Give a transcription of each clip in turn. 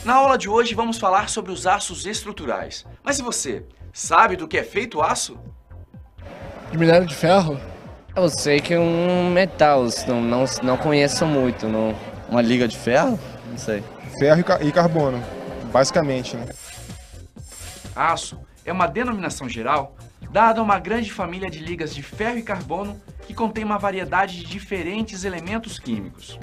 Na aula de hoje vamos falar sobre os aços estruturais. Mas e você, sabe do que é feito o aço? De minério de ferro? Eu sei que é um metal, não conheço muito. Não. Uma liga de ferro? Não sei. Ferro e carbono, basicamente, né? Aço é uma denominação geral dada a uma grande família de ligas de ferro e carbono que contém uma variedade de diferentes elementos químicos.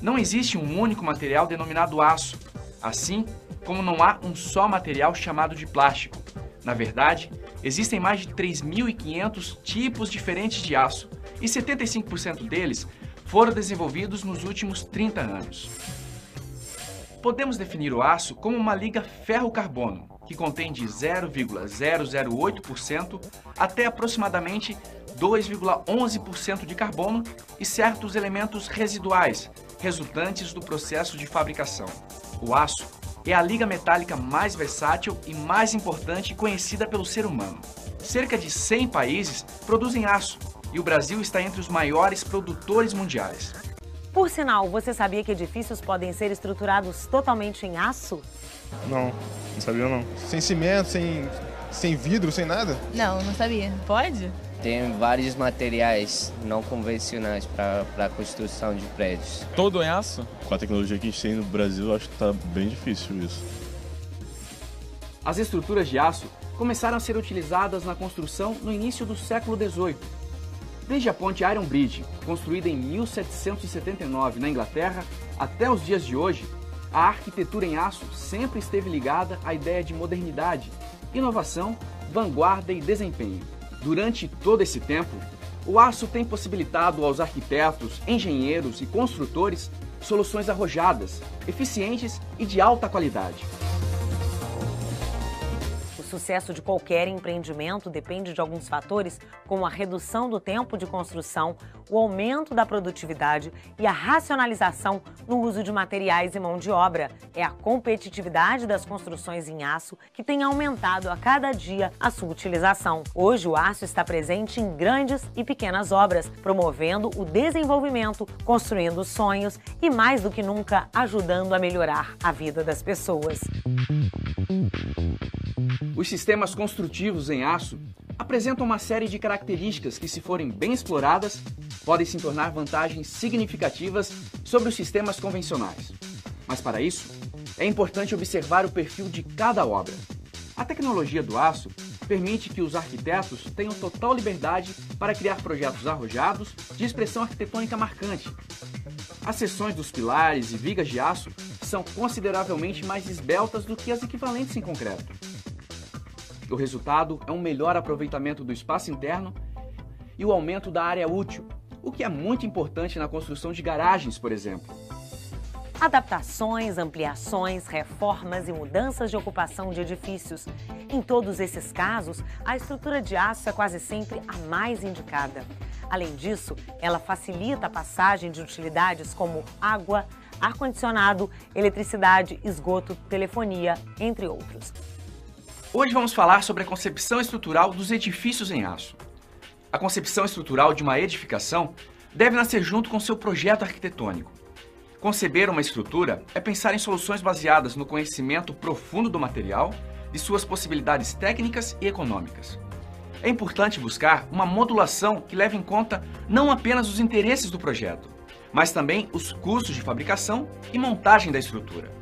Não existe um único material denominado aço, assim como não há um só material chamado de plástico. Na verdade, existem mais de 3.500 tipos diferentes de aço e 75% deles foram desenvolvidos nos últimos 30 anos. Podemos definir o aço como uma liga ferro-carbono, que contém de 0,008% até aproximadamente 2,11% de carbono e certos elementos residuais, resultantes do processo de fabricação. O aço é a liga metálica mais versátil e mais importante conhecida pelo ser humano. Cerca de 100 países produzem aço e o Brasil está entre os maiores produtores mundiais. Por sinal, você sabia que edifícios podem ser estruturados totalmente em aço? Não sabia não. Sem cimento, sem vidro, sem nada? Não sabia. Pode? Tem vários materiais não convencionais para a construção de prédios. Todo em aço? Com a tecnologia que a gente tem no Brasil, acho que está bem difícil isso. As estruturas de aço começaram a ser utilizadas na construção no início do século XVIII. Desde a ponte Iron Bridge, construída em 1779 na Inglaterra, até os dias de hoje, a arquitetura em aço sempre esteve ligada à ideia de modernidade, inovação, vanguarda e desempenho. Durante todo esse tempo, o aço tem possibilitado aos arquitetos, engenheiros e construtores soluções arrojadas, eficientes e de alta qualidade. O sucesso de qualquer empreendimento depende de alguns fatores, como a redução do tempo de construção, o aumento da produtividade e a racionalização no uso de materiais e mão de obra. É a competitividade das construções em aço que tem aumentado a cada dia a sua utilização. Hoje, o aço está presente em grandes e pequenas obras, promovendo o desenvolvimento, construindo sonhos e, mais do que nunca, ajudando a melhorar a vida das pessoas. Os sistemas construtivos em aço apresentam uma série de características que, se forem bem exploradas, podem se tornar vantagens significativas sobre os sistemas convencionais. Mas para isso, é importante observar o perfil de cada obra. A tecnologia do aço permite que os arquitetos tenham total liberdade para criar projetos arrojados de expressão arquitetônica marcante. As seções dos pilares e vigas de aço são consideravelmente mais esbeltas do que as equivalentes em concreto. O resultado é um melhor aproveitamento do espaço interno e o aumento da área útil, o que é muito importante na construção de garagens, por exemplo. Adaptações, ampliações, reformas e mudanças de ocupação de edifícios. Em todos esses casos, a estrutura de aço é quase sempre a mais indicada. Além disso, ela facilita a passagem de utilidades como água, ar-condicionado, eletricidade, esgoto, telefonia, entre outros. Hoje vamos falar sobre a concepção estrutural dos edifícios em aço. A concepção estrutural de uma edificação deve nascer junto com seu projeto arquitetônico. Conceber uma estrutura é pensar em soluções baseadas no conhecimento profundo do material, de suas possibilidades técnicas e econômicas. É importante buscar uma modulação que leve em conta não apenas os interesses do projeto, mas também os custos de fabricação e montagem da estrutura.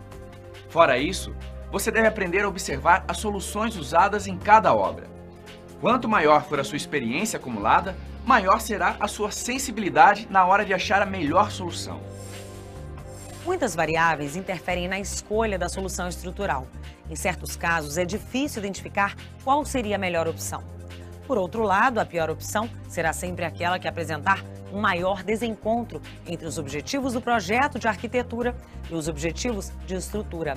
Fora isso, você deve aprender a observar as soluções usadas em cada obra. Quanto maior for a sua experiência acumulada, maior será a sua sensibilidade na hora de achar a melhor solução. Muitas variáveis interferem na escolha da solução estrutural. Em certos casos, é difícil identificar qual seria a melhor opção. Por outro lado, a pior opção será sempre aquela que apresentar um maior desencontro entre os objetivos do projeto de arquitetura e os objetivos de estrutura.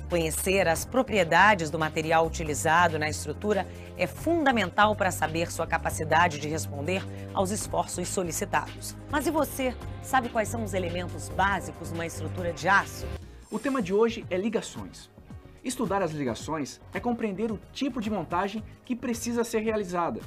Conhecer as propriedades do material utilizado na estrutura é fundamental para saber sua capacidade de responder aos esforços solicitados. Mas e você? Sabe quais são os elementos básicos numa estrutura de aço? O tema de hoje é ligações. Estudar as ligações é compreender o tipo de montagem que precisa ser realizada.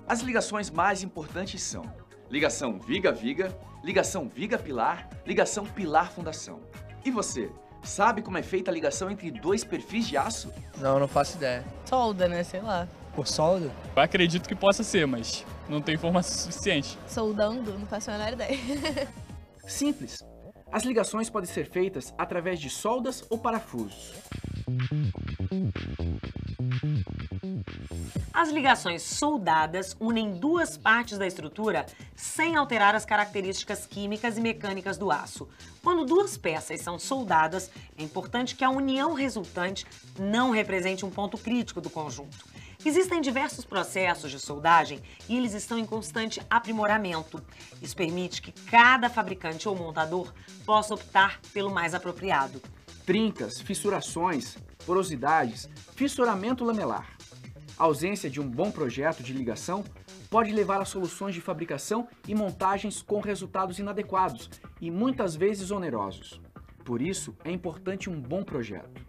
As ligações mais importantes são ligação viga-viga, ligação viga-pilar, ligação pilar-fundação. E você, Sabe como é feita a ligação entre dois perfis de aço? Não faço ideia. Solda, né? Sei lá. Por solda? Eu acredito que possa ser, mas não tenho informação suficiente. Soldando, não faço a menor ideia. Simples. As ligações podem ser feitas através de soldas ou parafusos. As ligações soldadas unem duas partes da estrutura sem alterar as características químicas e mecânicas do aço. Quando duas peças são soldadas, é importante que a união resultante não represente um ponto crítico do conjunto. Existem diversos processos de soldagem e eles estão em constante aprimoramento. Isso permite que cada fabricante ou montador possa optar pelo mais apropriado. Trincas, fissurações, porosidades, fissuramento lamelar. A ausência de um bom projeto de ligação pode levar a soluções de fabricação e montagens com resultados inadequados e muitas vezes onerosos. Por isso, é importante um bom projeto.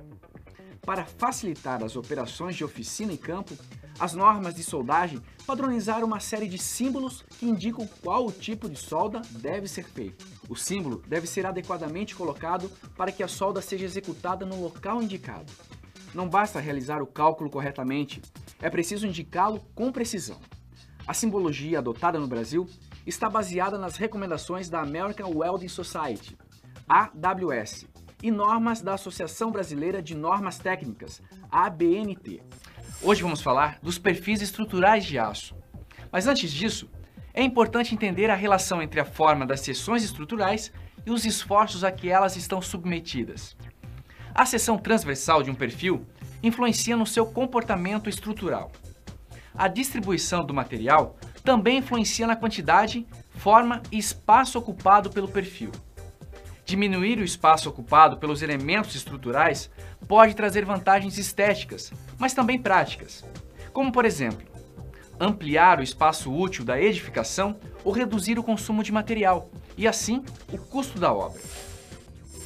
Para facilitar as operações de oficina e campo, as normas de soldagem padronizaram uma série de símbolos que indicam qual o tipo de solda deve ser feito. O símbolo deve ser adequadamente colocado para que a solda seja executada no local indicado. Não basta realizar o cálculo corretamente, é preciso indicá-lo com precisão. A simbologia adotada no Brasil está baseada nas recomendações da American Welding Society, AWS, e normas da Associação Brasileira de Normas Técnicas, ABNT. Hoje vamos falar dos perfis estruturais de aço. Mas antes disso, é importante entender a relação entre a forma das seções estruturais e os esforços a que elas estão submetidas. A seção transversal de um perfil influencia no seu comportamento estrutural. A distribuição do material também influencia na quantidade, forma e espaço ocupado pelo perfil. Diminuir o espaço ocupado pelos elementos estruturais pode trazer vantagens estéticas, mas também práticas, como por exemplo, ampliar o espaço útil da edificação ou reduzir o consumo de material e assim o custo da obra.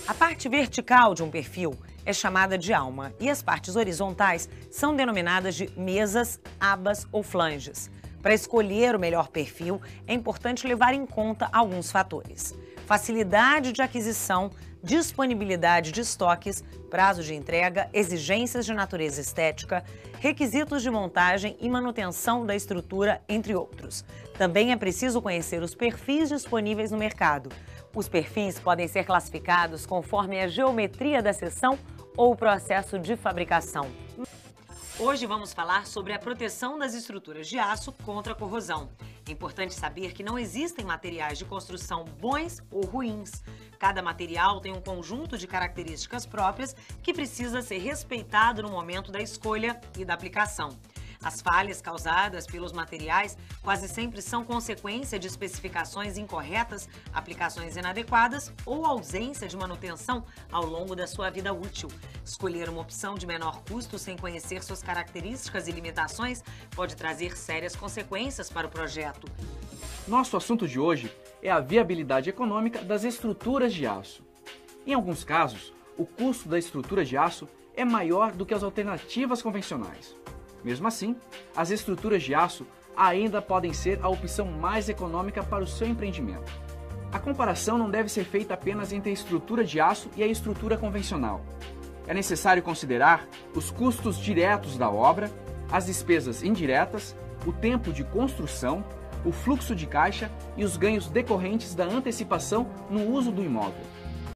A parte vertical de um perfil é chamada de alma e as partes horizontais são denominadas de mesas, abas ou flanges. Para escolher o melhor perfil, é importante levar em conta alguns fatores: facilidade de aquisição, disponibilidade de estoques, prazo de entrega, exigências de natureza estética, requisitos de montagem e manutenção da estrutura, entre outros. Também é preciso conhecer os perfis disponíveis no mercado. Os perfis podem ser classificados conforme a geometria da seção ou o processo de fabricação. Hoje vamos falar sobre a proteção das estruturas de aço contra a corrosão. É importante saber que não existem materiais de construção bons ou ruins. Cada material tem um conjunto de características próprias que precisa ser respeitado no momento da escolha e da aplicação. As falhas causadas pelos materiais quase sempre são consequência de especificações incorretas, aplicações inadequadas ou ausência de manutenção ao longo da sua vida útil. Escolher uma opção de menor custo sem conhecer suas características e limitações pode trazer sérias consequências para o projeto. Nosso assunto de hoje é a viabilidade econômica das estruturas de aço. Em alguns casos, o custo da estrutura de aço é maior do que as alternativas convencionais. Mesmo assim, as estruturas de aço ainda podem ser a opção mais econômica para o seu empreendimento. A comparação não deve ser feita apenas entre a estrutura de aço e a estrutura convencional. É necessário considerar os custos diretos da obra, as despesas indiretas, o tempo de construção, o fluxo de caixa e os ganhos decorrentes da antecipação no uso do imóvel.